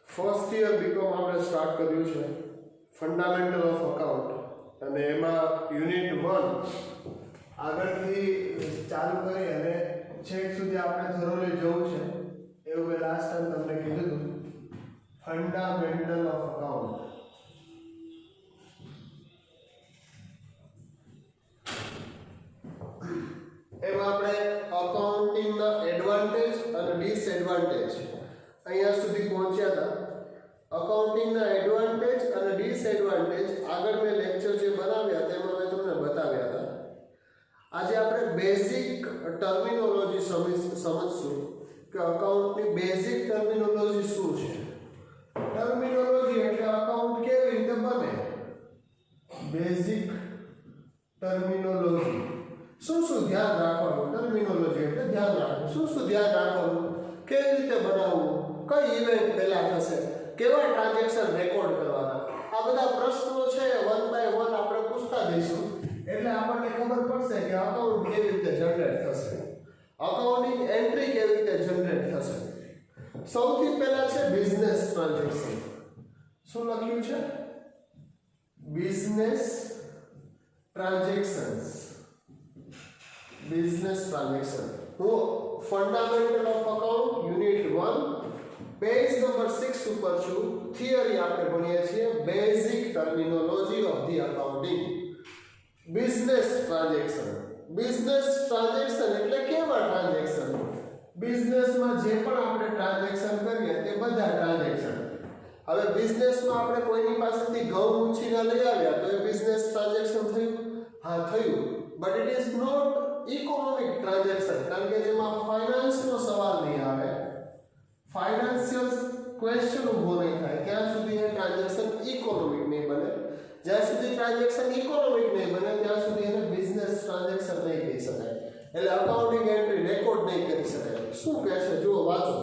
First year BCom આપણે start કર્યું છે ફંડામેન્ટલ ઓફ અકાઉન્ટ અને એમાં યુનિટ 1 આગળથી ચાલુ કરી અને છેક સુધી આપણે થોરોલી જવું છે એવું મેં લાસ્ટ ટાઈમ તમને કીધું હતું ફંડામેન્ટલ ઓફ અકાઉન્ટ એમાં આપણે અકાઉન્ટિંગના એડવાન્ટેજ અને ડિસએડવાન્ટેજ અહીંયા સુધી પહોંચ્યા હતા અકાઉન્ટિંગના એડવાન્ટેજ અને ડિસએડવાન્ટેજ આગળ મેં લેક્ચર જે બનાવ્યા તેમાં મેં તમને બતાવ્યા હતા આજે આપણે બેઝિક ટર્મિનોલોજી સમજશું કે અકાઉન્ટની બેઝિક ટર્મિનોલોજી શું છે ટર્મિનોલોજી એટલે અકાઉન્ટ કેવી રીતે બને બેઝિક ટર્મિનોલોજી શું ધ્યાન રાખવાનું ટર્મિનોલોજી એટલે ધ્યાન રાખવું શું ધ્યાન રાખવાનું કેવી રીતે બનાવવું કઈ ઇવેન્ટ પહેલા થશે કેવા ટ્રાન્ઝેક્શન રેકોર્ડ કરવાના આ બધા પ્રશ્નો છે વન બાય વન આપણે પૂછતા જઈશું એટલે આપણને ખબર પડશે કે અકાઉન્ટ કેવી રીતે જનરેટ થશે અકાઉન્ટિંગ એન્ટ્રી કેવી રીતે જનરેટ થશે સૌથી પહેલા છે બિઝનેસ ટ્રાન્ઝેક્શન શું લખ્યું છે બિઝનેસ ટ્રાન્ઝેક્શન્સ બિઝનેસ ટ્રાન્ઝેક્શન હું fundamental of account unit 1 page number 6 ઉપર છું થિયરી આપણે ભણીએ છીએ basic terminology of the accounting business transaction એટલે કેવા ટ્રાન્ઝેક્શન બિઝનેસમાં જે પણ આપણે ટ્રાન્ઝેક્શન કરીએ તે બધા ટ્રાન્ઝેક્શન હવે બિઝનેસમાં આપણે કોઈની પાસેથી ઘઉં ઉછીને લઈ આવ્યા તો એ બિઝનેસ ટ્રાન્ઝેક્શન થયું હા થયું but it is not economic transaction કારણ કે જેમાં ફાઇનાન્સનો સવાલ નહીં આવે ફાઇનાન્શિયલ ક્વેશ્ચન ઊભો નહીં થાય ત્યાં સુધી એ ટ્રાન્ઝેક્શન ઇકોનોમિક નહીં બને જ્યાં સુધી ટ્રાન્ઝેક્શન ઇકોનોમિક નહીં બને ત્યાં સુધી એને બિઝનેસ ટ્રાન્ઝેક્શન નહીં કહી શકાય એટલે અકાઉન્ટિંગ એન્ટ્રી રેકોર્ડ નહીં કરી શકાય શું કહે છે જુઓ વાંચો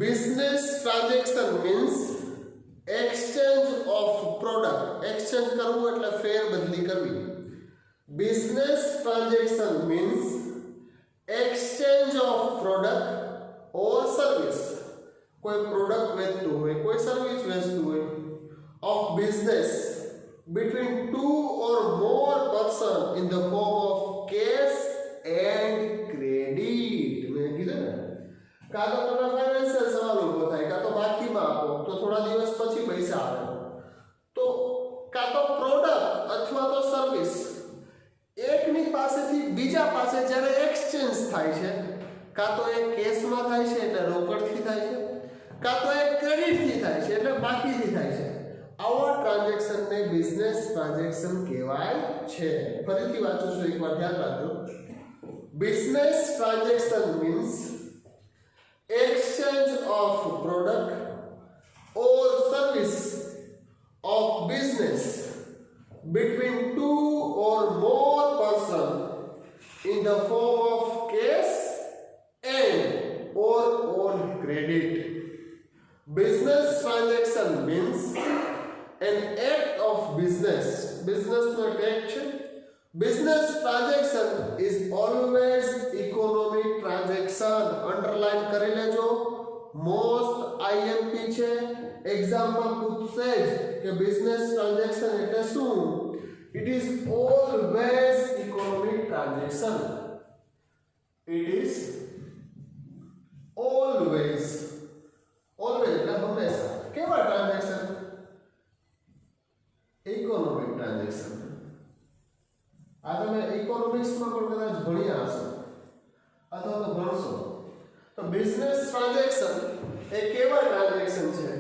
business transaction means exchange of product exchange કરવું એટલે ફેર બદલી કરવી business transaction means exchange of product or service કોઈ પ્રોડક્ટ વેચતું હોય કોઈ સર્વિસ વેચતું હોય of business between two or more person in the form of cash and credit મેં કીધું ને કાં તો તમે ફાઇનાન્શિયલ સવાલ ઊભો થાય કાં તો બાકીમાં આપો તો થોડા દિવસ પછી પૈસા આવે તો કાં તો પ્રોડક્ટ અથવા તો સર્વિસ એકની પાસેથી બીજા પાસે જ્યારે એક્સચેન્જ થાય છે કાં તો એ કેશમાં થાય છે એટલે રોકડથી થાય છે કાં તો એ ક્રેડિટથી થાય છે એટલે બાકીથી થાય છે આવા ટ્રાન્ઝેક્શનને બિઝનેસ ટ્રાન્ઝેક્શન કહેવાય છે ફરીથી વાંચું છું એકવાર ધ્યાન રાખજો business transaction means exchange of product or service of business between two or more person in the form of cash and or on credit. Business transaction means an act of business no act. Business transaction is always economic transaction. Underline કરી લેજો most IMP છે exam માં પૂછશે જ કે business transaction એટલે શું it is always economic transaction it is always એટલે હંમેશા કેવા ટ્રાન્ઝેક્શન ઇકોનોમિક ટ્રાન્ઝેક્શન આ તમે ઇકોનોમિક્સમાં પણ કદાચ ભણ્યા હશો અથવા તો ભણશો તો બિઝનેસ ટ્રાન્ઝેક્શન એ કેવા ટ્રાન્ઝેક્શન છે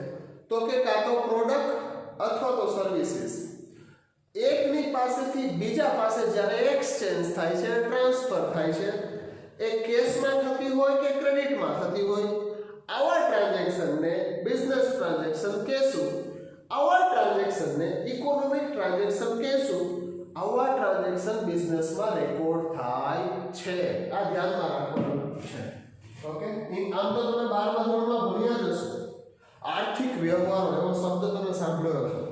તો કે કાં તો પ્રોડક્ટ અથવા તો સર્વિસીસ એકની પાસેથી બીજા પાસે જ્યારે એક્સચેન્જ થાય છે ટ્રાન્સફર થાય છે એ કેશમાં થતી હોય કે ક્રેડિટમાં થતી હોય આવા ટ્રાન્ઝેક્શનને બિઝનેસ ટ્રાન્ઝેક્શન કહેશું આવા ટ્રાન્ઝેક્શનને ઇકોનોમિક ટ્રાન્ઝેક્શન કહેશું આવા ટ્રાન્ઝેક્શન બિઝનેસમાં રેકોર્ડ થાય છે આ ધ્યાનમાં રાખવાનું છે ઓકે આમ તો તમે 12મા ધોરણમાં ભણ્યા જ હશો આર્થિક વ્યવહારો એવો શબ્દ તમે સાંભળ્યો હશો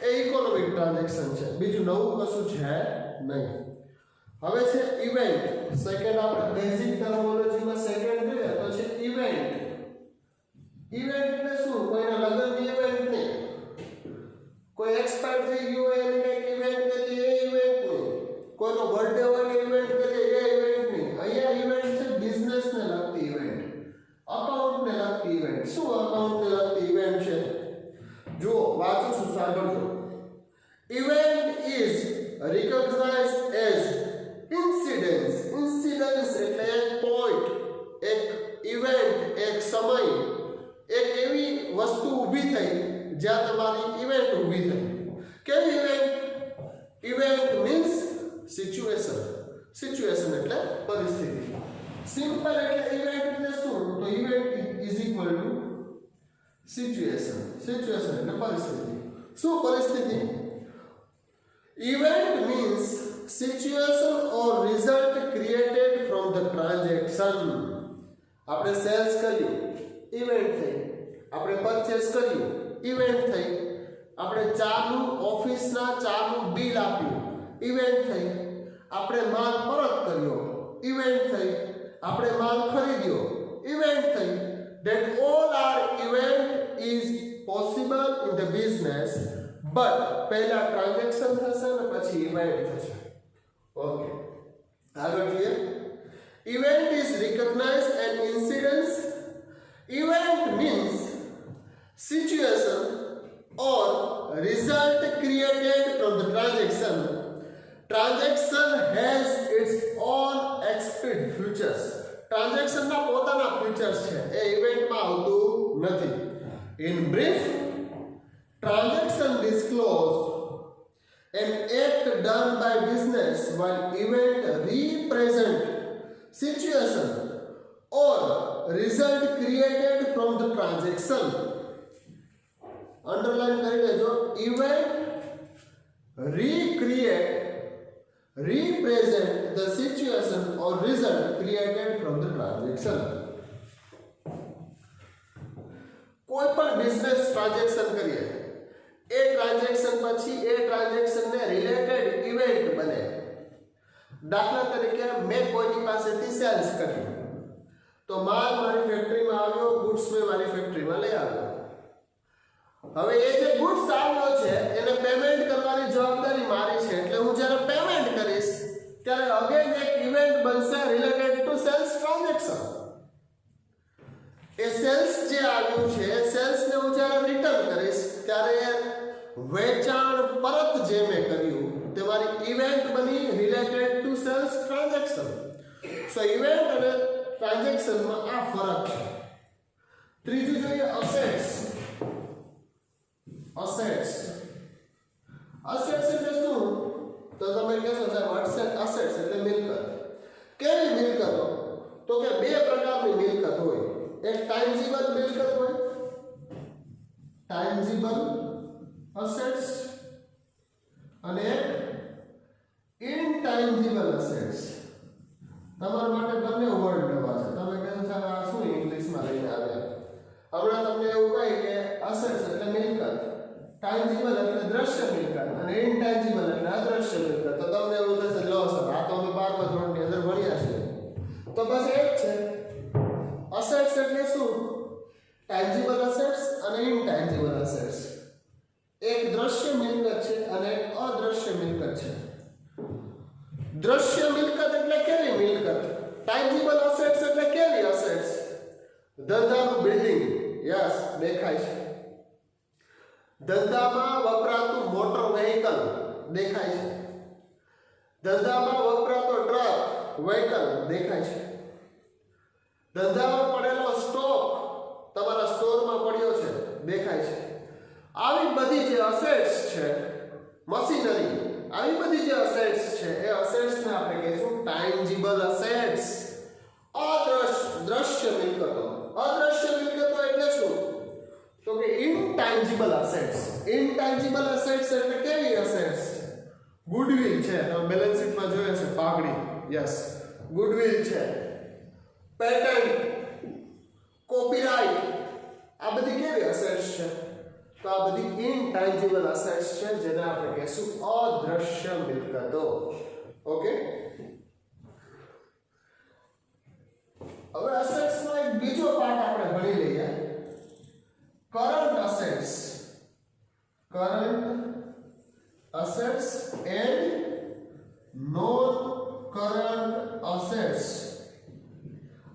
એ ઇકોનોમિક ટ્રાન્ઝેક્શન છે બીજું નવું કશું છે નહીં હવે છે ઇવેન્ટ સેકન્ડ આપણે બેઝિક ટર્મિનોલોજીમાં સેકન્ડ જોઈએ તો છે ઇવેન્ટ ઇવેન્ટ એટલે શું? કોઈના લગ્નની ઇવેન્ટ નહીં, કોઈ એક્સપાયર થઈ ગયું હોય એની કંઈક ઇવેન્ટ કરી એ ઇવેન્ટ નહીં, કોઈનો બર્થડે હોય ને ઇવેન્ટ કરી એ ઇવેન્ટ નહીં. અહીંયા ઇવેન્ટ છે બિઝનેસને લગતી ઇવેન્ટ, અકાઉન્ટને લગતી ઇવેન્ટ. શું અકાઉન્ટને લગતી ઇવેન્ટ છે? જુઓ વાંચું છું, સાંભળજો. Event is recognized as incidents. Incidents એટલે એક પોઈન્ટ, એક ઇવેન્ટ, એક સમય, એક એવી વસ્તુ ઊભી થઈ જ્યાં તમારી ઇવેન્ટ ઊભી થઈ. કેવી event? Event means situation. Situation એટલે પરિસ્થિતિ. સિમ્પલ એટલે ઇવેન્ટ એટલે શું? તો event is equal to situation. Situation એટલે પરિસ્થિતિ. શું પરિસ્થિતિ? Event means situation or result created from the transaction. આપણે સેલ્સ કર્યું, ઇવેન્ટ થઈ. આપણે પરચેસ કર્યું, ઇવેન્ટ થઈ. આપણે ચાનું ઓફિસના ચાનું બિલ આપ્યું, ઇવેન્ટ થઈ. આપણે માલ પરત કર્યો, ઇવેન્ટ થઈ. આપણે માલ ખરીદ્યો, ઇવેન્ટ થઈ. That all are event is possible in the business. But પહેલા ટ્રાન્ઝેક્શન થશે ને પછી ઇવેન્ટ થશે. ઓકે, આગળ જોઈએ. Event is recognize and incidence. Event means situation or result created from the transaction. Transaction has its own expected futures. ટ્રાન્ઝેક્શનના પોતાના futures છે, એ ઇવેન્ટમાં આવતું નથી. In brief, transaction disclosed an act done by business while event represent situation or result created from the transaction. Underline કરી લેજો. Event represent the situation or result created from the transaction. કોઈ પણ business transaction કરીએ, એ transaction પછી એ ટ્રાન્ઝેક્શનને related event બને. દાખલા તરીકે મેં કોઈની પાસેથી સેલ્સ કર્યું, તો માલ મારી ફેક્ટરીમાં આવ્યો, ગુડ્સ મેં મારી ફેક્ટરીમાં લઈ આવ્યો. હવે એ જે ગુડ્સ આવ્યો છે એને પેમેન્ટ કરવાની જવાબદારી મારી છે. એટલે હું જ્યારે પેમેન્ટ કરીશ ત્યારે અગેન એક ઇવેન્ટ બનશે રિલેટેડ ટુ સેલ્સ ટ્રાન્ઝેક્શન. એ સેલ્સ જે આવ્યું છે, સેલ્સને હું જ્યારે રિટર્ન કરીશ ત્યારે વેચાણ પરત જે મેં કર્યું તે મારી ઇવેન્ટ બની related to sales transaction. So event અને ટ્રાન્ઝેક્શનમાં આ ફરક છે. ત્રીજું જોઈએ અસેટ્સ. અસેટ્સ એટલે શું? તો તમે કહેશો સાહેબ અસેટ્સ એટલે મિલકત. કેવી મિલકતો? તો કે બે પ્રકારની મિલકત હોય. એક ટાઇન્જિબલ મિલકત હોય, ટાઇન્જિબલ અસેટ્સ, અને એક ઇનટાઇન્જિબલ અસેટ્સ. તમારા માટે બંને વર્ડ નવા છે. તમે કહેશો સાહેબ આ શું ઇંગ્લિશમાં લઈને આવ્યા? હમણાં તમને એવું કહે કે અસેટ્સ એટલે મિલકત, ટાઇન્જિબલ એટલે દ્રશ્ય મિલકત, અને ઇનટાઇન્જિબલ એટલે અદ્રશ્ય મિલકત. તો તમને એવું થશે લો સર આ તો અમે 12મા ધોરણની અંદર ભણ્યા છે. તો બસ એ જ છે. અસેટ્સ એટલે શું? ટેન્જિબલ અસેટ્સ અને ઇનટેન્જિબલ અસેટ્સ. એક દ્રશ્ય મિલકત છે અને એક અદ્રશ્ય મિલકત છે. દ્રશ્ય મિલકત એટલે કેવી મિલકત? ટેન્જિબલ અસેટ્સ એટલે કેવી અસેટ્સ? ધંધાનું બિલ્ડિંગ, યસ દેખાય છે. ધંધામાં વપરાતું મોટર વ્હીકલ દેખાય છે. ધંધામાં વપરાતો ટ્રક વ્હીકલ દેખાય છે. ધંધામાં પડેલો સ્ટોક તમારા સ્ટોરમાં પડ્યો છે દેખાય છે. આવી બધી જે અસેટ્સ છે, મશીનરી, આવી બધી જે અસેટ્સ છે એ અસેટ્સને આપણે કહીશું ટાઇન્જિબલ અસેટ્સ. દ્રશ્ય મિલકતો. અદ્રશ્ય મિલકતો એટલે શું? તો કે ઇનટાઇન્જિબલ અસેટ્સ. ઇનટાઇન્જિબલ અસેટ્સ એટલે કેવી અસેટ્સ? ગુડવિલ છે, તમે બેલેન્સ શીટમાં જોયા છે, પાઘડી, યસ ગુડવિલ છે, પેટન્ટ, કોપીરાઇટ, આ બધી કેવી અસેટ્સ છે? તો આ બધી ઇનટાઇન્જિબલ અસેટ્સ છે જેને આપણે કહીશું અદ્રશ્ય મિલકતો. ઓકે, હવે અસેટ્સનો એક બીજો પાર્ટ આપણે ભણી લઈએ current assets and non current assets.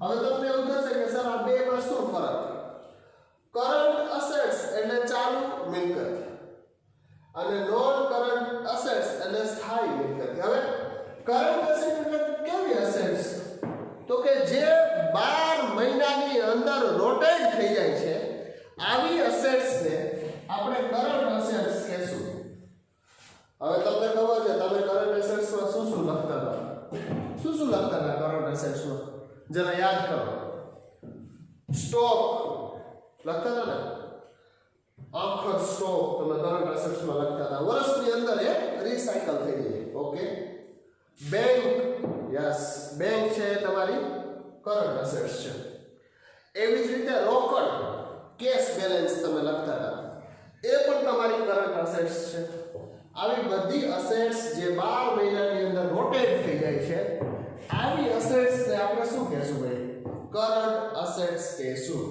હવે તમને એવું થશે કે સર આ બેમાં શું ફરક? કરંટ અસેટ્સ એટલે ચાલુ મિલકત અને નોન કરંટ અસેટ્સ એટલે સ્થાયી મિલકત. હવે કરંટ અસેટ એટલે કેવી અસેટ્સ? તો કે જે 12 મહિનાની અંદર રોટેટ થઈ જાય છે આવી અસેટ્સને આપણે કરંટ અસેટ્સ કહેશું. હવે તમને ખબર છે તમે કરંટ અસેટ્સમાં શું લખતા હતા? શું લખતા હતા કરંટ અસેટ્સમાં? જરા યાદ કરો. સ્ટોક લખતા હતા ને? આખો સ્ટોક તમે કરંટ અસેટ્સમાં લખતા હતા. વર્ષની અંદર એ રિસાયકલ થઈ જાય. ઓકે. બેંક, યસ, બેંક છે તમારી કરંટ અસેટ્સ છે. એવી જ રીતે રોકડ કેશ બેલેન્સ તમે લખતા હતા એ પણ તમારી કરંટ અસેટ્સ છે. આવી બધી અસેટ્સ જે 12 મહિનાની અંદર રોટેટ થઈ જાય છે આવી અસેટ્સને આપણે શું કહેશું ભાઈ? કરંટ અસેટ્સ કહેશું.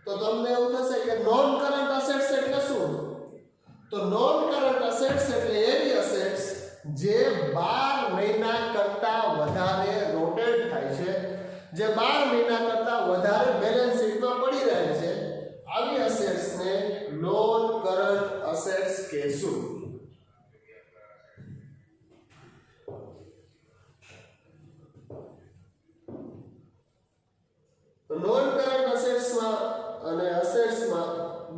તો તમને એવું થશે કે નોન કરંટ અસેટ્સ એટલે શું? તો નોન કરંટ અસેટ્સ એટલે એવી અસેટ્સ જે 12 મહિના કરતા વધારે રોટેટ થાય છે, જે 12 મહિના કરતા વધારે બેલેન્સ શીટમાં પડી રહે છે આવી અસેટ્સને નોન કરંટ અસેટ્સ કહેશું. નોન કરંટ અસેટ્સમાં અને અસેટ્સમાં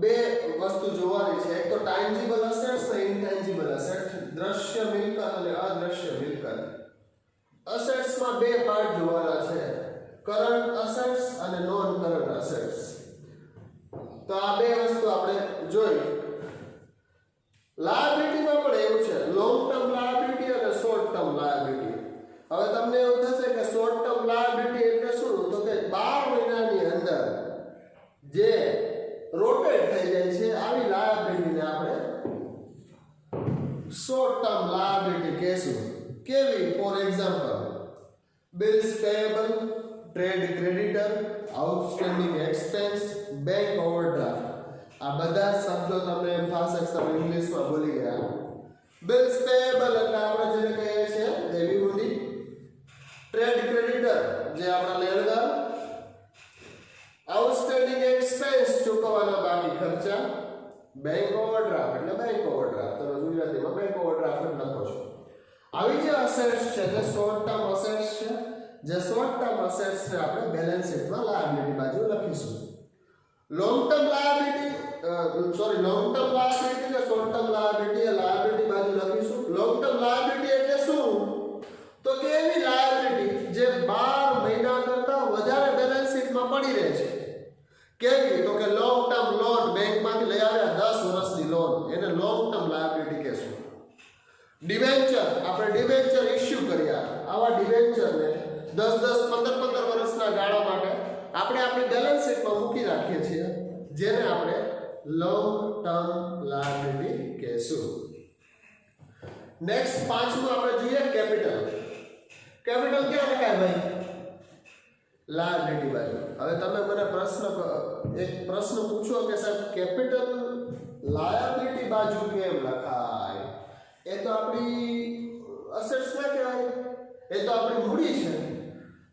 બે વસ્તુ જોવાની છે. એક તો ટાન્જિબલ અસેટ્સ અને ઇનટેન્જિબલ અસેટ્સ, દ્રશ્ય મિલકત અને અદ્રશ્ય મિલકત. અસેટ્સમાં બે પાર્ટ જોવાના છે, કરંટ અસેટ્સ અને નોન કરંટ અસેટ્સ. તો આ બે વસ્તુ આપણે જોઈ. લાયબિલિટીમાં પણ એવું છે, લોંગ ટર્મ લાયબિલિટી અને શોર્ટ ટર્મ લાયબિલિટી. હવે તમને એવું થશે કે શોર્ટ ટર્મ લાયબિલિટી એટલે શું? તો કે 12 મહિનાની અંદર જે રોટેટ થઈ જાય છે આવી લાયબિલિટીને આપણે શોર્ટ ટર્મ લાયબિલિટી કહેશું. કેવી? For example bills payable, trade creditor, outstanding expense, bank overdraft. આ બધા શબ્દો તમને એમ થશે કે તમે ઇંગ્લિશમાં બોલી ગયા. બિલ્સ પેયેબલ એટલે આપણે જેને કહીએ છીએ દેવી હુંડી. ટ્રેડ ક્રેડિટર જે આપણા લેણદાર. આઉટસ્ટેન્ડિંગ એક્સપેન્સ ચૂકવવાના બાકી ખર્ચા. બેંક ઓવરડ્રાફ્ટ એટલે બેંક ઓવરડ્રાફ્ટ, તમે ગુજરાતીમાં બેંક ઓવરડ્રાફ્ટ લખો છો. આવી જે અસેટ્સ છે જે શોર્ટ ટર્મ અસેટ્સ છે, જે શોર્ટ ટર્મ અસેટ્સ ને આપણે બેલેન્સ શીટમાં લાયબિલિટી બાજુ લખીશું. Long term liability long term liability કે શોર્ટ ટર્મ લાયબિલિટી એ લાયબિલિટી બાજુ લખીશું. લોંગ ટર્મ લાયબિલિટી એટલે શું? તો કે એવી લાયબિલિટી જે 12 મહિના કરતા વધારે બેલેન્સ શીટમાં પડી રહે છે. કેવી? તો કે લોંગ ટર્મ લોન, બેંકમાંથી લઈ આવ્યા 10 વર્ષની લોન, એને લોંગ ટર્મ લાયબિલિટી કહેશું. ડિબેન્ચર, આપણે ડિબેન્ચર ઇશ્યુ કર્યા, આવા ડિબેન્ચરને 10 15 વર્ષના ગાળા માટે આપણે આપણી બેલેન્સ શીટમાં મૂકી રાખીએ છીએ, જેને આપણે લોંગ ટર્મ લાયબિલિટી કહેશું. નેક્સ્ટ પાંચમું આપણે જોઈએ કેપિટલ. કેપિટલ ક્યાં લખાય ભાઈ? લાયબિલિટી બાજુ. હવે તમે મને એક પ્રશ્ન પૂછો કે સાહેબ કેપિટલ લાયબિલિટી બાજુ કેમ લખાય? એ તો આપણી અસેટ્સ ના કહેવાય, એ તો આપણી મૂડી છે,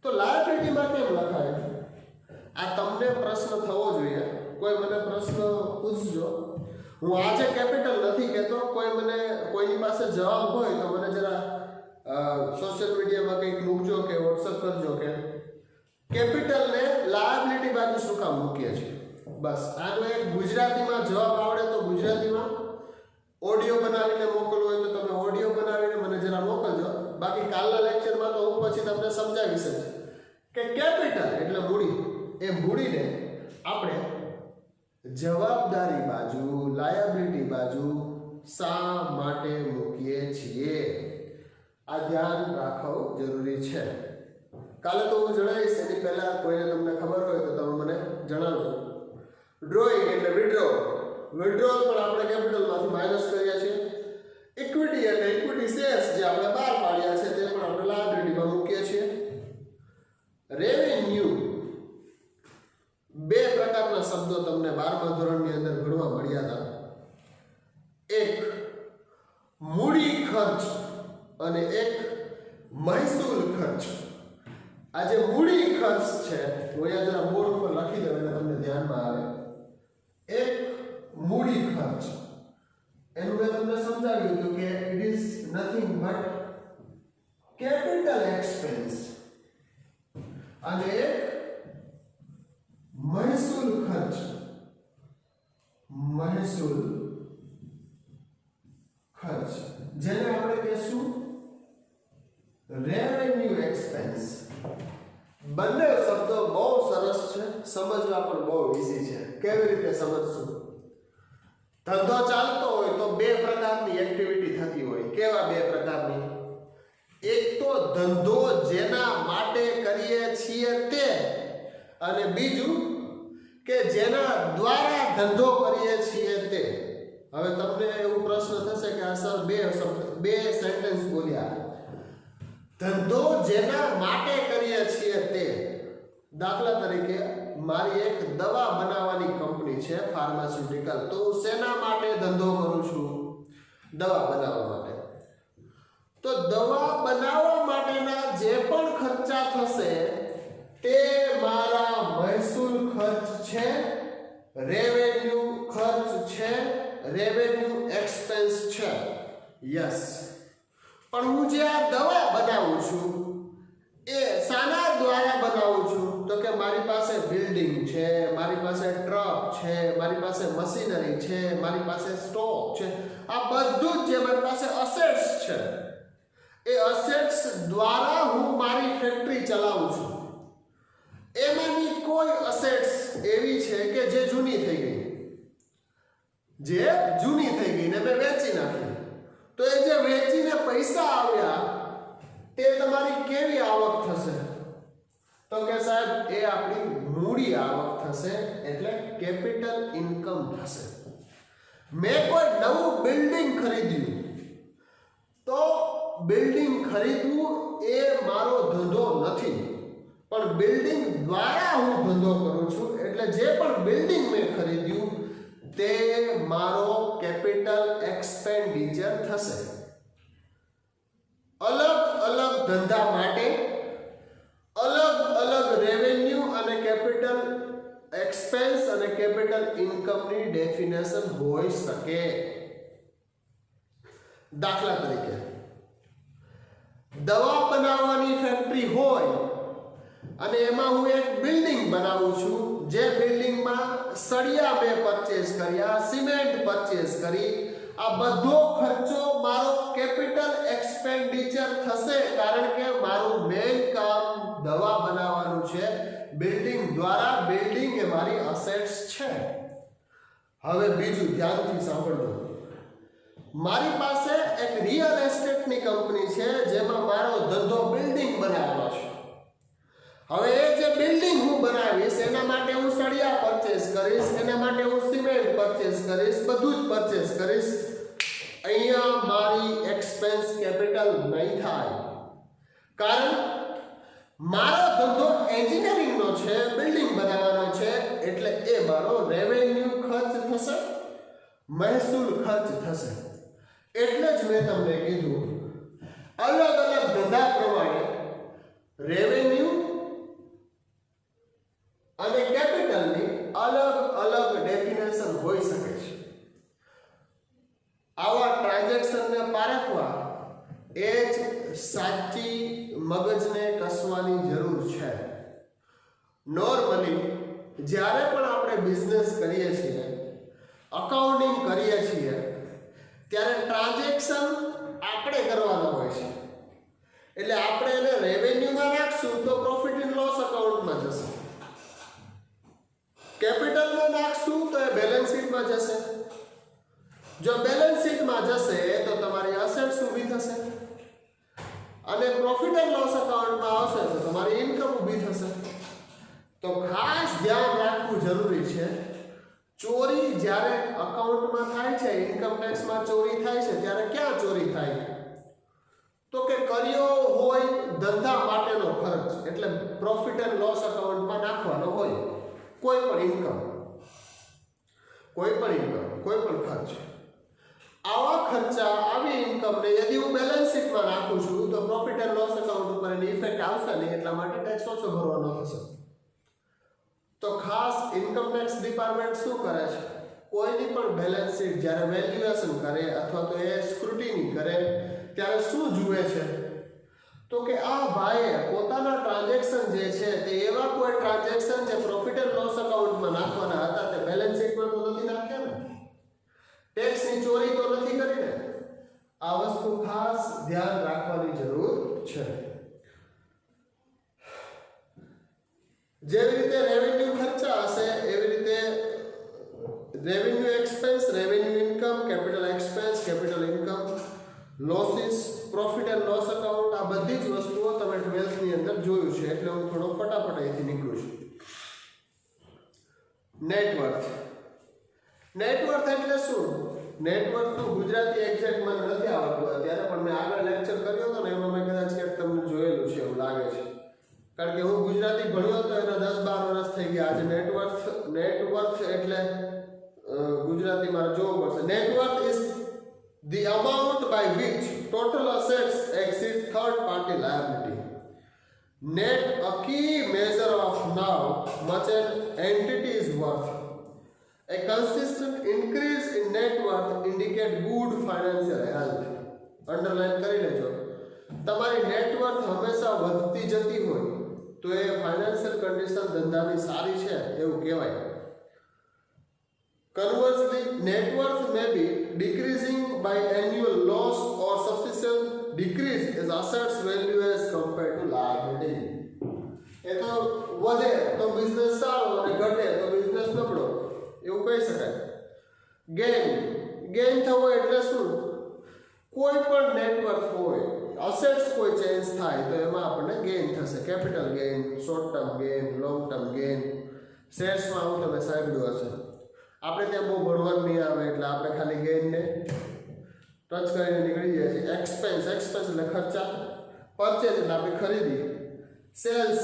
તો લાયબિલિટીમાં કેમ લખાય? આ તમને પ્રશ્ન થવો જોઈએ. કોઈ મને પ્રશ્ન પૂછજો. હું આજે કેપિટલ નથી કહેતો, કોઈની પાસે જવાબ હોય તો મને જરા સોશિયલ મીડિયામાં કંઈક મૂકજો કે વોટ્સઅપ કરજો કે કેપિટલને લાયબિલિટી બાજુ શું કામ મૂકીએ છીએ. બસ આનો એક ગુજરાતીમાં જવાબ આવડે તો ગુજરાતીમાં, ઓડિયો બનાવીને મોકલવો હોય તો તમે ઓડિયો બનાવીને મને જરા મોકલજો. બાકી કાલના લેક્ચરમાં તો હું પછી તમને સમજાવી શકું કે કેપિટલ એટલે મૂડી. એ મૂડીને આપણે જવાબદારી બાજુ, લાયબિલિટી બાજુ શા માટે મૂકીએ છીએ આ ધ્યાન રાખવું જરૂરી છે. કાલે તો હું જણાવીશ, એની પહેલા કોઈને તમને ખબર હોય તો તમે મને જણાવજો. ડ્રોઈંગ એટલે વિડ્રોલ. વિડ્રોલ પણ આપણે કેપિટલમાંથી માઇનસ કર્યા છે. ઇક્વિટી એટલે ઇક્વિટી શેર્સ જે આપણે બહાર પાડ્યા છે તે પણ આપણે લાયબિલિટીમાં મૂકીએ છીએ. રેવન્યુ, બે પ્રકારના શબ્દો તમને 12મા ધોરણની અંદર ખર્ચ અને એક મહેસૂલ ખર્ચ. આ જે મૂડી ખર્ચ છે હું અહીંયા જરા બોર્ડ ઉપર લખી દઉં એટલે તમને ધ્યાનમાં આવે. એક મૂડી ખર્ચ એનું મેં તમને સમજાવ્યું હતું કે it is nothing but capital expense અને એક મહેસૂલ ખર્ચ જેને આપણે કહીશું રેવન્યુ એક્સપેન્સ. બંને શબ્દો બહુ સરસ છે, સમજવા પણ બહુ ઈઝી છે. કેવી રીતે સમજશું? ધંધો ચાલતો હોય તો બે પ્રકારની એક્ટિવિટી થતી હોય. કેવા બે પ્રકારની? એક તો ધંધો જેના માટે કરીએ છીએ તે, અને બીજું કે જેના દ્વારા ધંધો કરીએ છીએ તે. હવે તમને એવો પ્રશ્ન થશે કે આ સર બે સેન્ટેન્સ બોલ્યા. ધંધો જેના માટે કરીએ છીએ તે. દાખલા તરીકે મારી એક દવા બનાવવાની કંપની છે, ફાર્માસ્યુટિકલ. તો હું શેના માટે ધંધો કરું છું? દવા બનાવવા માટે. તો દવા બનાવવા માટેના જે પણ ખર્ચા થશે તે મારા મહેસૂલ ખર્ચ છે, રેવન્યુ ખર્ચ છે, રેવન્યુ એક્સપેન્સ છે. યસ. પણ હું જે આ દવા બનાવું છું એ શાના દ્વારા બનાવું છું? તો કે મારી પાસે બિલ્ડિંગ છે, મારી પાસે ટ્રક છે, મારી પાસે મશીનરી છે, મારી પાસે સ્ટોક છે. આ બધું જ જે મારી પાસે અસેટ્સ છે એ અસેટ્સ દ્વારા હું મારી ફેક્ટરી ચલાવું છું. એમાંની કોઈ અસેટ્સ એવી છે કે જે જૂની થઈ ગઈ ને મેં વેચી નાખી. તો એ જે વેચીને પૈસા આવ્યા તે તમારી કેવી આવક થશે? તો કે સાહેબ એ આપણી મૂડી આવક થશે, એટલે કેપિટલ ઇન્કમ થશે. મેં કોઈ નવું બિલ્ડિંગ ખરીદ્યું તો બિલ્ડિંગ ખરીદવું એ મારો ધંધો નથી, પણ બિલ્ડિંગ દ્વારા હું ધંધો કરું છું. એટલે જે પણ બિલ્ડિંગ મેં ખરીદ્યું તે મારો કેપિટલ એક્સપેન્ડિચર થશે. અલગ અલગ ધંધા માટે અલગ અલગ રેવન્યુ અને કેપિટલ એક્સપેન્સ અને કેપિટલ ઇન્કમની ડેફિનેશન હોઈ શકે. દાખલા તરીકે દવા બનાવવાની ફેક્ટરી હોય અને એમાં હું એક બિલ્ડિંગ બનાવું છું. જે બિલ્ડિંગમાં સળિયા મેં પરચેસ કર્યા, સિમેન્ટ પરચેસ કરી. આ બધો ખર્ચો મારો કેપિટલ એક્સપેન્ડિચર થશે, કારણ કે મારું મેઇન કામ દવા બનાવવાનું છે. બિલ્ડિંગ દ્વારા બિલ્ડિંગ એ મારી અસેટ્સ છે. હવે બીજું ધ્યાનથી સાંભળજો. મારી પાસે એક રિયલ એસ્ટેટની કંપની છે જેમાં મારો ધંધો બિલ્ડિંગ બનાવવાનો છે. હવે એ જે બિલ્ડિંગ હું બનાવીશ એના માટે હું સળિયા પરચેસ કરીશ, એના માટે હું સિમેન્ટ પરચેસ કરીશ, બધું જ પરચેસ કરીશ. અહીંયા મારી એક્સપેન્સ કેપિટલ નહીં થાય, કારણ મારો ધંધો એન્જિનિયરિંગનો છે, બિલ્ડિંગ બનાવવાનો છે. એટલે એ મારો રેવન્યુ ખર્ચ થશે, મહેસૂલ ખર્ચ થશે. એટલે જ મેં તમને કીધું અલગ અલગ ધંધા પ્રમાણે રેવન્યુ અને કેપિટલની અલગ અલગ ડેફિનેશન હોઈ શકે છે. આવા ટ્રાન્ઝેક્શનને પારખવા એ જ સાચી મગજને કસવાની જરૂર છે. નોર્મલી જ્યારે પણ આપણે બિઝનેસ કરીએ છીએ, અકાઉન્ટિંગ કરીએ છીએ, ત્યારે ટ્રાન્ઝેક્શન આપણે કરવાના હોય છે. એટલે આપણે એને રેવન્યુમાં નાખશું તો પ્રોફિટ એન્ડ લોસ અકાઉન્ટમાં જશે. કેપિટલમાં નાખશું તો એ બેલેન્સ શીટમાં જશે. જો બેલેન્સ શીટમાં જશે તો તમારી અસેટ્સ ઊભી થશે, અને પ્રોફિટ એન્ડ લોસ અકાઉન્ટમાં આવશે તો તમારી ઇન્કમ ઊભી થશે. તો ખાસ ધ્યાન રાખવું જરૂરી છે. ચોરી જ્યારે અકાઉન્ટમાં થાય છે, ઇન્કમ ટેક્સમાં ચોરી થાય છે, ત્યારે ક્યાં ચોરી થાય? તો કે કર્યો હોય ધંધા માટેનો ખર્ચ, એટલે પ્રોફિટ એન્ડ લોસ અકાઉન્ટમાં નાખવાનો હોય કોઈ પણ ઇન્કમ, કોઈ પણ ખર્ચ. આવા ખર્ચા, આવી ઇન્કમને યદિ હું માં નાખું છું તો પ્રોફિટ એન્ડ લોસ એકાઉન્ટ ઉપર એની ઇફેક્ટ આવશે નહીં, એટલા માટે ટેક્સ ઓછો ભરવાનો થશે. તો ખાસ ઇન્કમ ટેક્સ ડિપાર્ટમેન્ટ શું કરે છે, કોઈની પણ બેલેન્સ શીટ જ્યારે વેલ્યુએશન કરે અથવા તો એ સ્ક્રુટિની કરે ત્યારે શું જુએ છે, તો કે આ ભાઈએ પોતાના ટ્રાન્ઝેક્શન જે છે તે એવા કોઈ ટ્રાન્ઝેક્શન જે પ્રોફિટ એન્ડ લોસ એકાઉન્ટમાં નાખવાના હતા તે બેલેન્સ શીટમાં તો નથી નાખ્યા ને, ટેક્સની ચોરી તો નથી કરી ને. આ વસ્તુ ખાસ ધ્યાન રાખવાની જરૂર છે. જેવી રીતે રેવન્યુ ખર્ચા હશે એવી રીતે revenue expense, revenue income, capital expense, capital income, losses, profit and loss account, આ બધી જ વસ્તુઓ તમે 12th ની અંદર જોયું છે, એટલે હું થોડો ફટાફટ અહીંથી નીકળું છું. નેટવર્થ. નેટવર્થ એટલે શું? નેટવર્થનું ગુજરાતી એક્ઝેક્ટ મને નથી આવડતું અત્યારે, પણ મેં આગળ લેક્ચર કર્યો હતો ને એમાં મેં કદાચ ક્યાંક તમને જોયેલું છે એવું લાગે છે, કારણ કે હું ગુજરાતી ભણ્યો હતો એના 10-12 વર્ષ થઈ ગયા. આજે નેટવર્થ એટલે ગુજરાતી મારે જોવું પડશે. Net worth is the amount by which total assets exceed third party liability. Net, a key measure of how much an entity is worth. A consistent increase in net worth indicate good financial health. Underline કરી લેજો. તમારી net worth હંમેશા વધતી જતી હોય તો એ financial condition ધંધાની સારી છે એવું કહેવાય. Conversely, net worth may be decreasing by annual loss or substantial decrease as assets value as compared to liability. એ તો વધે તો બિઝનેસ સારો અને ઘટે તો બિઝનેસ નબળો એવું કહી શકાય. ગેઇન થવો એટલે શું? કોઈ પણ નેટવર્થ હોય, અસેટ્સ કોઈ ચેન્જ થાય તો એમાં આપણને ગેઇન થશે. Capital gain, short term gain, long term gain. શેર્સમાં આવું તમે સાંભળ્યું હશે. આપણે ત્યાં બહુ ભણવાનું નહીં આવે એટલે આપણે ખાલી ગેઇનને ટચ કરીને નીકળી જાય છે. એક્સપેન્સ એટલે ખર્ચા. પરચેઝ એટલે આપણે ખરીદી. Sales,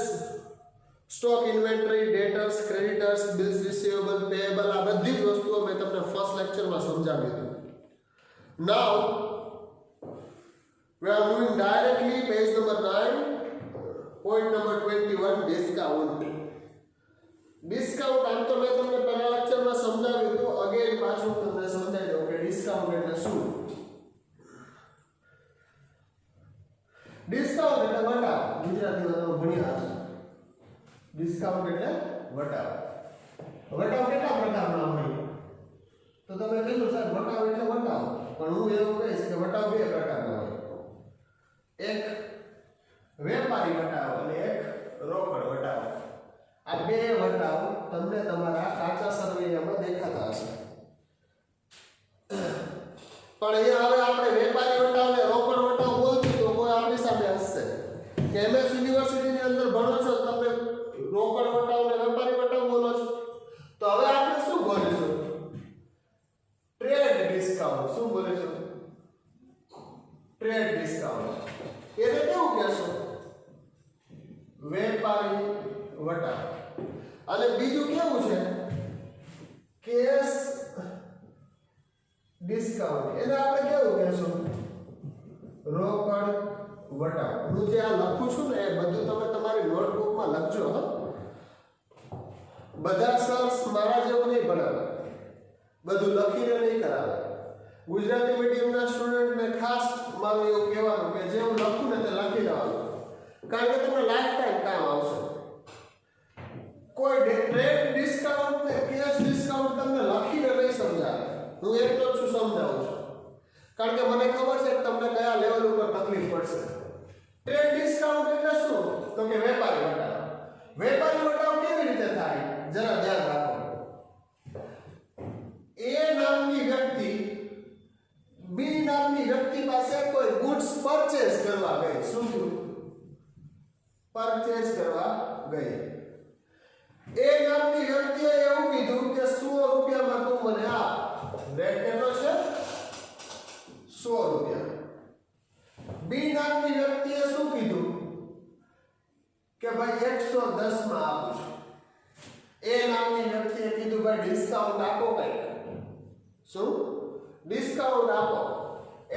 stock, inventory, debtors, creditors, bills receivable, payable, આ બધી જ વસ્તુઓ મેં તમને ફર્સ્ટ લેક્ચરમાં સમજાવ્યું હતું. નાઉ we are moving directly page number 9, point number 21, discount. Discount આમ તો મેં તમને પહેલા લેક્ચરમાં સમજાવ્યું હતું, અગેન પાછું તમને સમજાવી દઉં કે ડિસ્કાઉન્ટ એટલે શું. ડિસ્કાઉન્ટ એટલે વટાવ. ગુજરાતીમાં તમે ભણ્યા હશો. ડિસ્કાઉન્ટ એટલે વટાવ. વટાવ કેટલા પ્રકારના હોય? તો તમે કીધું સાહેબ વટાવ એટલે વટાવ, પણ હું એવું કહીશ કે વટાવ બે પ્રકારના હોય. એક વેપારી વટાવ અને એક રોકડ વટાવ. આ બે વટાવ તમને તમારા કાચા સરવૈયામાં દેખાતા હશે. પણ અહીંયા હવે આપણે વેપારી વટાવ ને રોકડ વટાવ બોલશું તો કોઈ આપણી સામે હસશે કે એમએસ યુનિવર્સિટીની અંદર ભણો છો તમે રોકડ વટાવ ને વેપારી વટાવ બોલો છો. તો હવે આપણે શું બોલીશું? Trade discount. શું બોલીશું? Trade discount. એને કેવું કહેશો? વેપારી વટાવ. અને બીજું કેવું છે? Cash discount. એને આપણે કેવું કહેશું? રોકડ વટાવ. હું જે આ લખું છું ને એ બધું તમે તમારી નોટબુકમાં લખજો. બધા સર્સ મારા જેવું નહીં ભણાવે, બધું લખીને નહીં કરાવે. ગુજરાતી મીડિયમના સ્ટુડન્ટને ખાસ મારું એવું કહેવાનું કે જે હું લખું ને તે લખી લેવાનું, કારણ કે તમને લાઈફ ટાઈમ કામ આવશે. કોઈ ટ્રેડ ડિસ્કાઉન્ટ ને કેશ ડિસ્કાઉન્ટ તમને લખીને નહીં સમજાવે. હું એટલો જ સમજાવું છું, કારણ કે મને ખબર છે કે તમને કયા લેવલ ઉપર તકલીફ પડશે. ટ્રેડ ડિસ્કાઉન્ટ એટલે શું? તો કે વેપારી વટાવ. વેપારી વટાવ કેવી રીતે થાય જરા ધ્યાન રાખો. એ નામની વ્યક્તિ બી નામની વ્યક્તિ પાસે કોઈ ગુડ્સ પરચેઝ કરવા ગઈ. શું થયું? પરચેઝ કરવા ગઈ. એ નામની વ્યક્તિએ એવું કીધું કે 100 રૂપિયામાં તું મને આપ. રેટ કેટલો છે? 100 રૂપિયા. બી નામની વ્યક્તિએ શું કીધું કે ભાઈ 110 માં આપું છું. એ નામની વ્યક્તિએ કીધું ભાઈ ડિસ્કાઉન્ટ આપો કંઈક. શું? ડિસ્કાઉન્ટ આપો.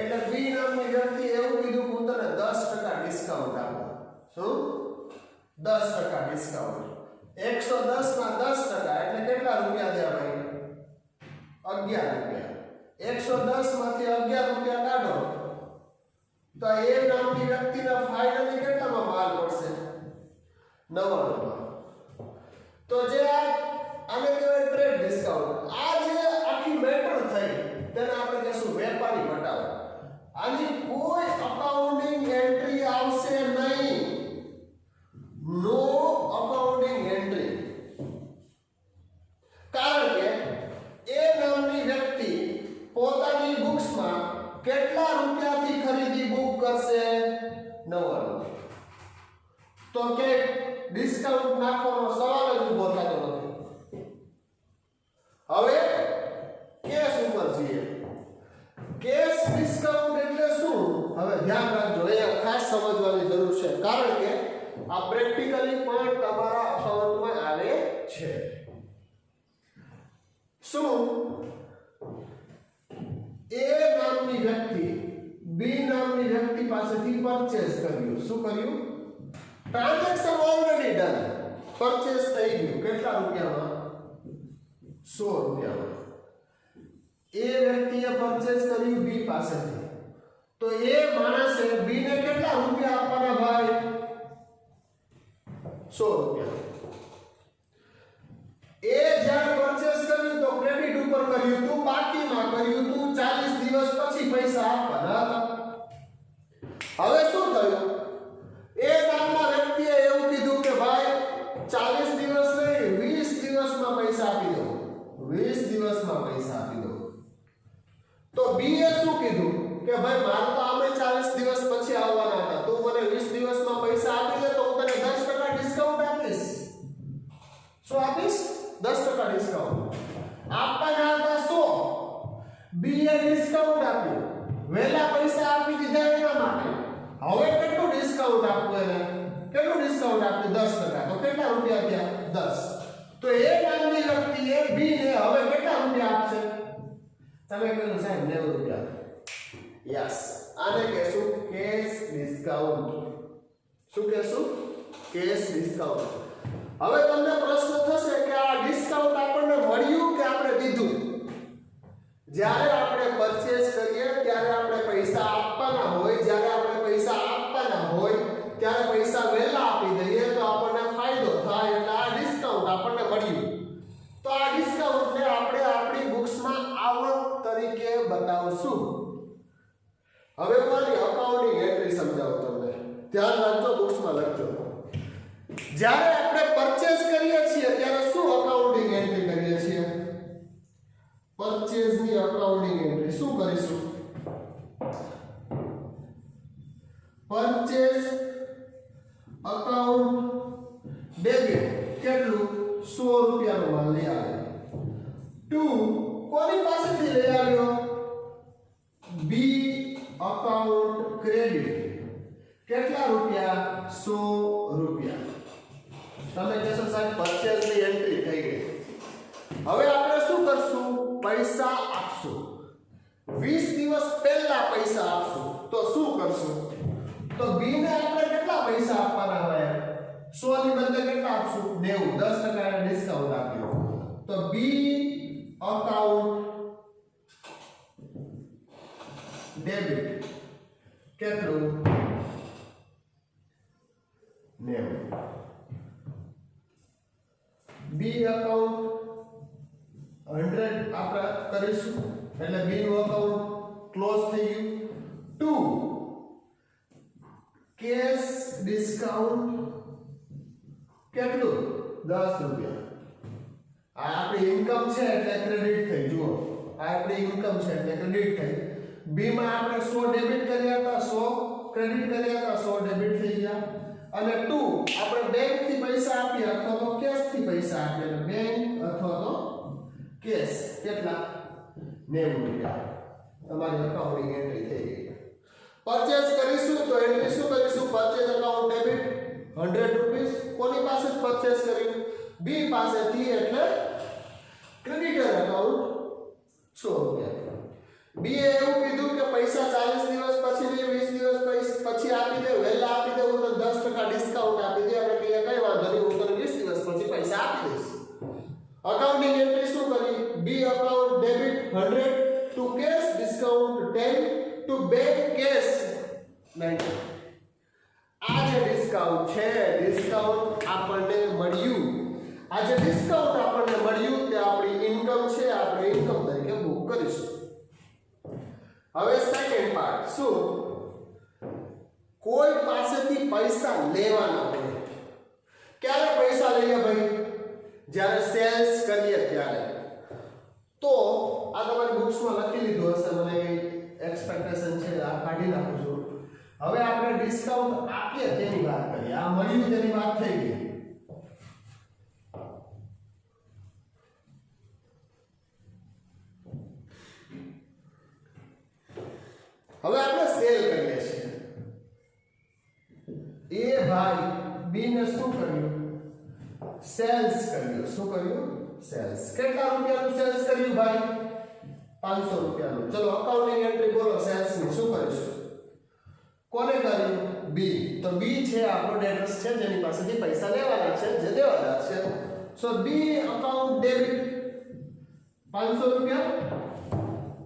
એટલે બી નામની વ્યક્તિ એવું કીધું કે હું તને 10% ડિસ્કાઉન્ટ આપું. શું? 10% ડિસ્કાઉન્ટ. 110 માં 10% એટલે કેટલા રૂપિયા દે ભાઈ? 11 રૂપિયા. 110 માંથી 11 રૂપિયા કાઢો તો એ નામની વ્યક્તિના ફાઇનલી કેટલામાં માલ પડશે? 99 માં. તો જે આને કહેવાય ટ્રેડ ડિસ્કાઉન્ટ. આ જે આખી મેટર થઈ તેને આપણે કહેશું વેપારી ઘટાડો. આની કોઈ અકાઉન્ટિંગ એન્ટ્રી આવશે નહીં. નો અકાઉન્ટિંગ એન્ટ્રી. કારણ કે એ નામની વ્યક્તિ પોતાની બુક્સમાં કેટલા રૂપિયાથી ખરીદી બુક કરશે? 99. તો કે ડિસ્કાઉન્ટ નાખવાનો સવાલ જ ઊભો થતો નથી. હવે કેશ ઉપર જઈએ. કેશ ડિસ્કાઉન્ટ એટલે શું? હવે ધ્યાન રાખજો, અહીંયા ખાસ સમજવાની જરૂર છે કારણ કે આ પ્રેક્ટિકલી પણ તમારા અકાઉન્ટમાં આવે છે. શું એ નામની વ્યક્તિ બી નામની વ્યક્તિ પાસેથી પરચેસ કર્યું? શું કર્યું? Transaction already done. પરચેસ થઈ ગયું. કેટલા રૂપિયામાં? 100 રૂપિયામાં. એ વ્યક્તિએ પરચેસ કર્યું બી પાસેથી. તો એ માણસે બી ને કેટલા રૂપિયા આપવાના ભાઈ? 100 રૂપિયા. એ જ્યારે પરચેસ કર્યું તો ક્રેડિટ ઉપર કર્યું તું, બાકીમાં કર્યું તું, 40 દિવસ પછી પૈસા આપવાના હતા. હવે શું થયું? એ નામના વ્યક્તિએ એવું કીધું કે ભાઈ 40 દિવસ નહીં 20 દિવસમાં પૈસા આપી દો. 20 દિવસમાં પૈસા આપી દો. તો બી એ શું કીધું કે ભાઈ મારે તો આમે 40 દિવસ પછી આવવાના હતા, તું મને 20 દિવસમાં પૈસા આપી દે તો હું તને 10% ડિસ્કાઉન્ટ આપીશ. શું આપીશ? 10% ડિસ્કાઉન્ટ. આપવાના હતા 100. બી એ ડિસ્કાઉન્ટ આપ્યું. વહેલા પૈસા આપી દીધા એના માટે. હવે કેટલું ડિસ્કાઉન્ટ આપવું એને? કેટલું ડિસ્કાઉન્ટ આપ્યું? 10%. તો કેટલા રૂપિયા થયા? 10. તો એ નામની વ્યક્તિએ બી ને હવે કેટલા રૂપિયા આપશે? તમે કહ્યું સાહેબ 90 રૂપિયા. યસ, આને કહેશું કેશ ડિસ્કાઉન્ટ. શું કહેશું? Cash discount. હવે તમને પ્રશ્ન થશે કે આ ડિસ્કાઉન્ટ આપણને મળ્યું કે આપણે દીધું? જ્યારે આપણે પરચેસ કરીએ ત્યારે આપણે પૈસા આપવાના હોય, જ્યારે આપણે પૈસા આપવાના હોય ત્યારે પૈસા વહેલા આપી દઈએ તો આપણને ફાયદો થાય એટલે આ ડિસ્કાઉન્ટ આપણને મળ્યું. તો આ ડિસ્કાઉન્ટને આપણે આપણી બુક્સમાં આવક તરીકે બતાવશું. હવે મારી અકાઉન્ટિંગ એન્ટ્રી સમજાવું તમને. ધ્યાન રાખજો, બુક્સમાં લખજો. જ્યારે આપણે પરચેસ કરીએ છીએ ત્યારે શું અકાઉન્ટિંગ એન્ટ્રી કરીએ છીએ? પરચેસ ની અકાઉન્ટિંગ એન્ટ્રી શું કરીશું? Purchase account debit. કેટલું? 100 રૂપિયાનો માલ લઈ આવ્યો. 2 કોની પાસેથી લઈ આવ્યો? બી અકાઉન્ટ ક્રેડિટ. કેટલા રૂપિયા? 100 રૂપિયા. તમે કહેશો સાહેબ પરચેસ ની એન્ટ્રી થઈ ગઈ. હવે આપણે શું કરશું? પૈસા આપશું. 20 દિવસ પહેલા પૈસા આપશું. તો શું કરશું? તો બી ને આપણે કેટલા પૈસા આપવાના હોય? 100 ની બદલે કેટલા આપશું? 90. 10% ડિસ્કાઉન્ટ આપ્યું. તો બી અકાઉન્ટ ડેબિટ. કેટલું? 90. બી અકાઉન્ટ 100 આપણે કરીશું એટલે બી નું અકાઉન્ટ ક્લોઝ થઈ ગયું. 2 કેશ ડિસ્કાઉન્ટ કેટલું? 10 રૂપિયા. આ આપણી ઇન્કમ છે એટલે ક્રેડિટ થઈ. જુઓ, આ આપણી ઇન્કમ છે એટલે ક્રેડિટ થઈ. બી માં આપણે 100 ડેબિટ કર્યા હતા, 100 ક્રેડિટ કર્યા હતા, 100 ડેબિટ થઈ ગયા. અને 2 આપણે બેંક થી પૈસા આપ્યા અથવા તો કેશ થી પૈસા આપ્યા એટલે બેંક અથવા તો કેશ. કેટલા? 90 રૂપિયા. તમારી અકાઉન્ટિંગ એન્ટ્રી થઈ ગઈ. પરચેસ કરીશું તો એન્ટ્રી શું કરીશું? Purchase account debit 100 rupees. કોની પાસે પરચેસ કર્યું? બી પાસેથી એટલે ક્રેડિટર અકાઉન્ટ 100 રૂપિયા. બી એ એવું કીધું કે પૈસા 40 ડિસ્કાઉન્ટ આપી દે, આપણે કહીએ કઈ વાંધો નહીં, હું તને 20 દિવસ પછી પૈસા આપી દઈશ. અકાઉન્ટિંગ એન્ટ્રી શું કરી? B account debit 100 to cash, discount 10 to bank cash 90. આ જે ડિસ્કાઉન્ટ છે, ડિસ્કાઉન્ટ આપણને મળ્યું, આ જે ડિસ્કાઉન્ટ આપણને મળ્યું તે આપણી ઇન્કમ છે, આપણે ઇન્કમ તરીકે બુક કરીશું. હવે સેકન્ડ પાર્ટ, શું? કોઈ પાસેથી પૈસા લેવાના હોય. ક્યારે પૈસા લઈએ ભાઈ? જ્યારે સેલ્સ કરીએ ત્યારે. તો આ તમારી બુક્સમાં લખી લીધું હશે, મને કઈ એક્સપેક્ટેશન છે આ કાઢી નાખું છું. હવે આપણે ડિસ્કાઉન્ટ આપીએ તેની વાત કરીએ. આ મળ્યું તેની વાત થઈ ગઈ. હવે આપણે સેલ કરીએ છીએ. એ ભાઈ બી ને શું કર્યું? સેલ્સ કર્યું. શું કર્યું? સેલ્સ. કેટલા રૂપિયાનું સેલ્સ કર્યું ભાઈ? 500 રૂપિયાનું. ચલો અકાઉન્ટિંગ એન્ટ્રી બોલો સેલ્સ ની. શું કરીશું? કોને કર્યું? બી. તો બી છે આપણો ડેટર્સ છે, જેની પાસેથી પૈસા લેવાના છે, જે દેવાના છે. સો બી અકાઉન્ટ ડેબિટ 500 રૂપિયા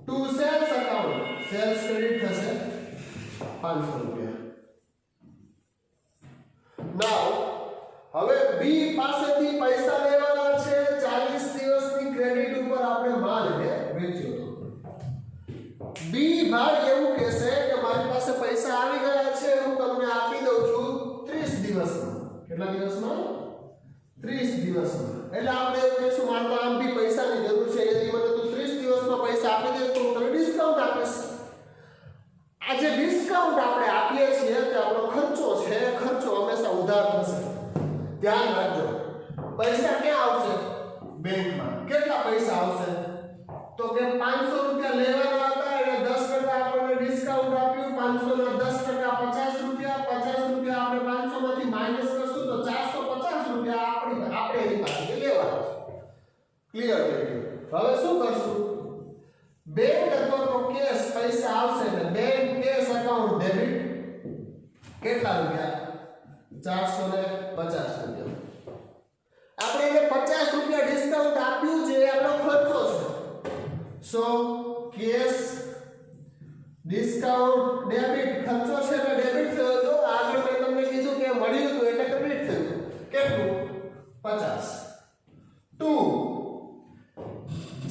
to sales account. Sales credit થશે 500 રૂપિયા. નાઉ હવે બી પાસેથી પૈસા લેવાના છે. 40 દિવસની ક્રેડિટ ઉપર આપણે માલને વેચ્યો હતો. બી ભાઈ એવું કહેશે કે મારી પાસે પૈસા આવી ગયા છે, હું તમને આપી દઉં છું 30 દિવસમાં. કેટલા દિવસમાં? 30 દિવસમાં. એટલે આપણે એવું કહીશું મારે તો આમ બી પૈસાની જરૂર છે, એટલે મને તું 30 દિવસમાં પૈસા આપી દે તો હું તને ડિસ્કાઉન્ટ આપીશ. આ જે ડિસ્કાઉન્ટ આપણે આપીએ છીએ તે આપણો ખર્ચો છે. ખર્ચો હંમેશા ઉધાર થશે. ધ્યાન રાખજો. પૈસા ક્યાં આવશે? બેંકમાં. કેટલા પૈસા આવશે? તો કે 500 રૂપિયા લેવાના હતા, એટલે 10% આપણને ડિસ્કાઉન્ટ આપ્યું. 500 ના 10% 50 રૂપિયા. 50 રૂપિયા આપણે 500 માંથી માઈનસ કરશું તો 450 રૂપિયા આપણે એની પાસેથી લેવાના છે. ક્લિયર થઈ ગયું? હવે શું કરશું? બેંક અથવા તો કેશ પૈસા આવશે ને બેંક કેશ અકાઉન્ટ ડેબિટ. કેટલા રૂપિયા? 450 રૂપિયા. આપણે એને 50 રૂપિયા ડિસ્કાઉન્ટ આપ્યું છે, એ આપણો ખર્ચો છે. સો કેશ ડિસ્કાઉન્ટ ડેબિટ ખર્ચો છે એટલે ડેબિટ થયો. તો આગળ મેં તમને કીધું કે મળ્યું હતું એટલે ક્રેડિટ થયું. કેટલું? 50 ટુ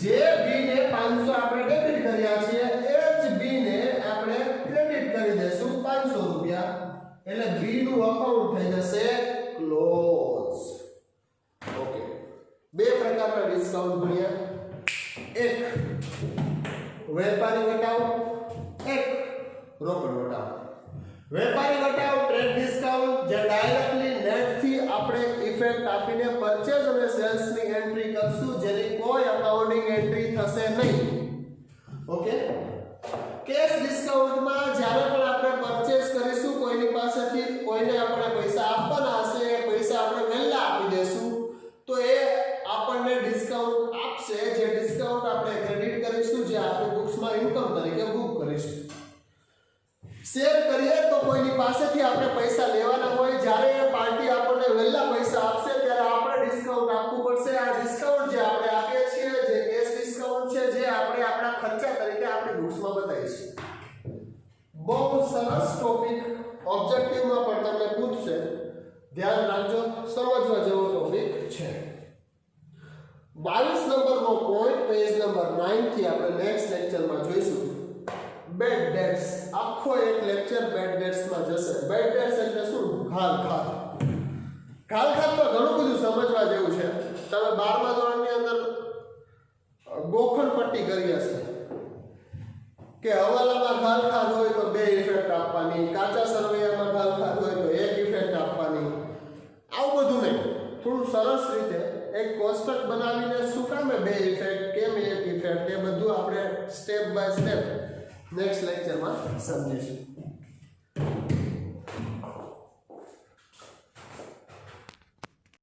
જે બી ને 500 આપણે ડેબિટ કર્યા છે, એ જ બી ને આપણે ક્રેડિટ કરી દેશું 500 રૂપિયા. એટલે બી નું અકાઉન્ટ થઈ જશે ક્લોઝ. ઓકે. બે પ્રકારના ડિસ્કાઉન્ટ ભણ્યા. એક વેપારી વટાવ, એક રોકડ વટાવ. વેપારી વટાવ ટ્રેડ ડિસ્કાઉન્ટ જે ડાયરેક્ટલી નેટ થી આપણે ઇફેક્ટ આપીને પરચેઝ અને સેલ્સ ની એન્ટ્રી કરશું, જેની કોઈ અકાઉન્ટિંગ એન્ટ્રી થશે નહીં. ઓકે. કેશ ડિસ્કાઉન્ટમાં જ્યારે પણ આપણે પરચેઝ કરીશું કોઈની પાસેથી, કોઈને આપણે પૈસા આપવાના હશે, એ પૈસા આપણે વહેલા આપી દેશું તો એ આપણને ડિસ્કાઉન્ટ આપશે. જે ડિસ્કાઉન્ટ આપણે ક્રેડિટ કરીશું, જે આપણે બુક્સમાં ઇન્કમ તરીકે બુક કરીશું. શેર કરીએ તો કોઈની પાસેથી આપણે પૈસા લેવાના હોય, જ્યારે એ પાર્ટી આપણને વહેલા પૈસા આપશે ત્યારે આપણે ડિસ્કાઉન્ટ આપવું પડશે. આ ડિસ્કાઉન્ટ જે આપણે આપીએ છીએ, જે કેશ ડિસ્કાઉન્ટ છે, જે આપણે આપણા ખર્ચા તરીકે આપણી બુક્સમાં બતાવીશું. બહુ સરસ ટોપિક. ઓબ્જેક્ટિવમાં પણ તમને પૂછશે, ધ્યાન રાખજો, સમજવા જેવો ટોપિક છે. 22 નંબરનો પોઈન્ટ પેજ નંબર 9 થી આપણે નેક્સ્ટ લેક્ચરમાં જોઈશું. Bad debts. આખો એક લેક્ચર બેડ ડેટ્સમાં જશે. બેડ ડેટ્સ એટલે શું? ઘાલખાત. ઘાલખાતમાં ઘણું બધું સમજવા જેવું છે. તમે 12મા ધોરણની અંદર ગોખણ પટ્ટી કરી હશે કે હવાલામાં ઘાલખાત હોય તો 2 ઇફેક્ટ આપવાની, કાચા સરવૈયામાં ઘાલખાત હોય તો 1 ઇફેક્ટ આપવાની. આવું બધું નહીં. થોડું સરસ રીતે એક કોષ્ટક બનાવીને શું કામે 2 ઇફેક્ટ, કેમ 1 ઇફેક્ટ, એ બધું આપણે સ્ટેપ બાય સ્ટેપ નેક્સ્ટ લેક્ચરમાં સમજીશું.